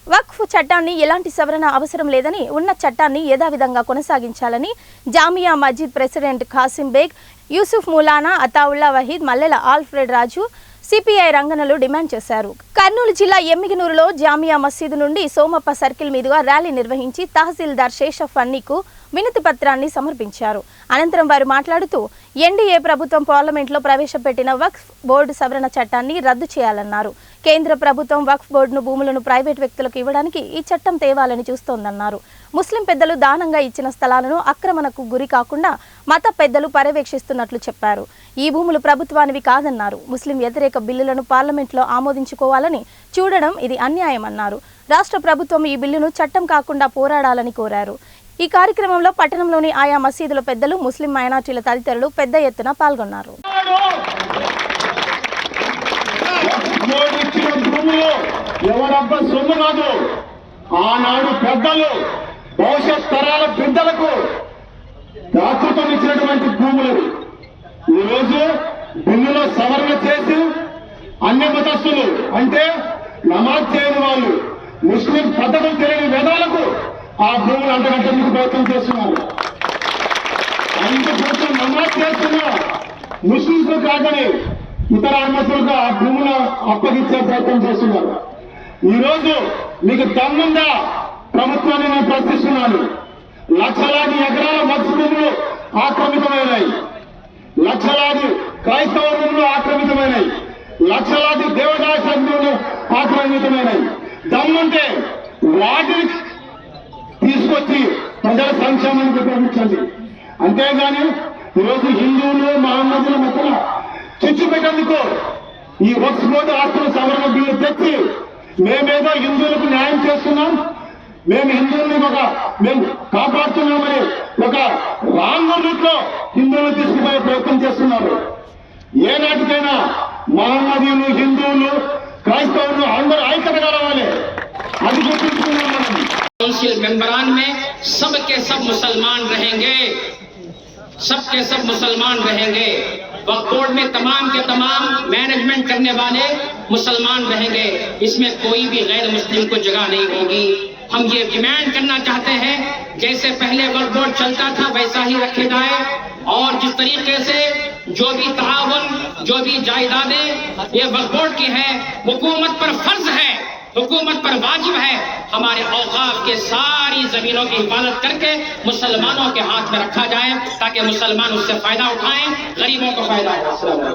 వక్ఫ్ చట్టాన్ని ఎలాంటి సవరణ అవసరం లేదని ఉన్న చట్టాన్ని యథావిధంగా కొనసాగించాలని జామియా మస్జిద్ ప్రెసిడెంట్ ఖాసిం బేగ్, యూసుఫ్ మూలానా, అతావుల్లా వహీద్, మల్లెల ఆల్ఫ్రెడ్ రాజు, సిపిఐ రంగనలు డిమాండ్ చేశారు. కర్నూలు జిల్లా ఎమ్మిగనూరులో జామియా మసీదు నుండి సోమప్ప సర్కిల్ మీదుగా ర్యాలీ నిర్వహించి తహసీల్దార్ శేషఫ్ అన్నీకు వినతి పత్రాన్ని సమర్పించారు. అనంతరం వారు మాట్లాడుతూ ఎన్డీఏ ప్రభుత్వం పార్లమెంట్లో ప్రవేశపెట్టిన వక్ఫ్ బోర్డు సవరణ చట్టాన్ని రద్దు చేయాలన్నారు. కేంద్ర ప్రభుత్వం వక్ఫ్ బోర్డును భూములను ప్రైవేట్ వ్యక్తులకు ఇవ్వడానికి ఈ చట్టం తేవాలని చూస్తోందన్నారు. ముస్లిం పెద్దలు దానంగా ఇచ్చిన స్థలాలను ఆక్రమణకు గురి కాకుండా మత పెద్దలు పర్యవేక్షిస్తున్నట్లు చెప్పారు. ఈ భూములు ప్రభుత్వానివి కాదన్నారు. ముస్లిం వ్యతిరేక బిల్లులను పార్లమెంట్లో ఆమోదించుకోవాలని చూడడం ఇది అన్యాయమన్నారు. రాష్ట్ర ప్రభుత్వం ఈ బిల్లును చట్టం కాకుండా పోరాడాలని కోరారు. ఈ కార్యక్రమంలో పట్టణంలోని ఆయా మసీదుల పెద్దలు, ముస్లిం మైనార్టీల తదితరులు పెద్ద ఎత్తున పాల్గొన్నారు. ఆనాడు పెద్దలు భవిష్యత్ తరాల బిడ్డలకు దాతృత్వం ఇచ్చినటువంటి భూములు ఈరోజు బిల్లులో సవరణ చేసి అన్య మతస్థులు అంటే నమాజ్ చేయని వాళ్ళు, ముస్లిం పద్ధతులు తెలియని వేదాలకు ఆ భూములు అంటగట్టేందుకు ప్రయత్నం చేస్తున్నారు. అందుకోసం నమాజ్ చేస్తున్న ముస్లింలు కాదని ఇతర మతస్థులకు ఆ భూములు అప్పగించే ప్రయత్నం చేస్తున్నారు. ఈరోజు మీకు దమ్ముందా ప్రభుత్వాన్ని నేను ప్రశ్నిస్తున్నాను. లక్షలాది ఎకరాల వక్ఫ్ భూములు ఆక్రమితమైనాయి, లక్షలాది క్రైస్తవ భూములు ఆక్రమితమైనాయి, లక్షలాది దేవదాస భూములు ఆక్రమితమైనాయి. దమ్ముంటే వాటిని తీసుకొచ్చి ప్రజల సంక్షేమానికి ఉపయోగించండి. అంతేగాని ఈరోజు హిందువులు మహమ్మదుల మధ్య చిచ్చు పెట్టేందుకు ఈ వక్ఫ్ బోర్డు ఆస్తుల సవరణ బిల్లు తెచ్చి మేమేదో హిందువులకు న్యాయం చేస్తున్నాం, మేము హిందువుల్ని మేము కాపాడుతున్నామని ఒక రాంగ్ రూట్ లో హిందువులు తీసుకుపోయే ప్రయత్నం చేస్తున్నారు. ఏనాటికైనా మహమ్మదీయులు, హిందువులు, క్రైస్తవులు అందరూ ఐక్యత కలవాలి. అది గుర్తుంచుకున్నాం. काउंसिल मेंबरान में सब के सब मुसलमान रहेंगे, सब के सब मुसलमान रहेंगे। वक्फ बोर्ड में तमाम के तमाम मैनेजमेंट करने वाले मुसलमान रहेंगे। इसमें कोई भी गैर मुस्लिम को जगह नहीं होगी। हम ये डिमांड करना चाहते हैं जैसे पहले वक्फ बोर्ड चलता था वैसा ही रखे जाए, और जिस तरीके से जो भी तावन, जो भी जायदादें ये वक्फ बोर्ड की है, हुकूमत पर फर्ज है, हुकूमत पर वाजिब है हमारे औकाफ के सारी जमीनों की हिफाजत करके मुसलमानों के हाथ में रखा जाए ताकि मुसलमान उससे फायदा उठाएं, गरीबों को फायदा हो।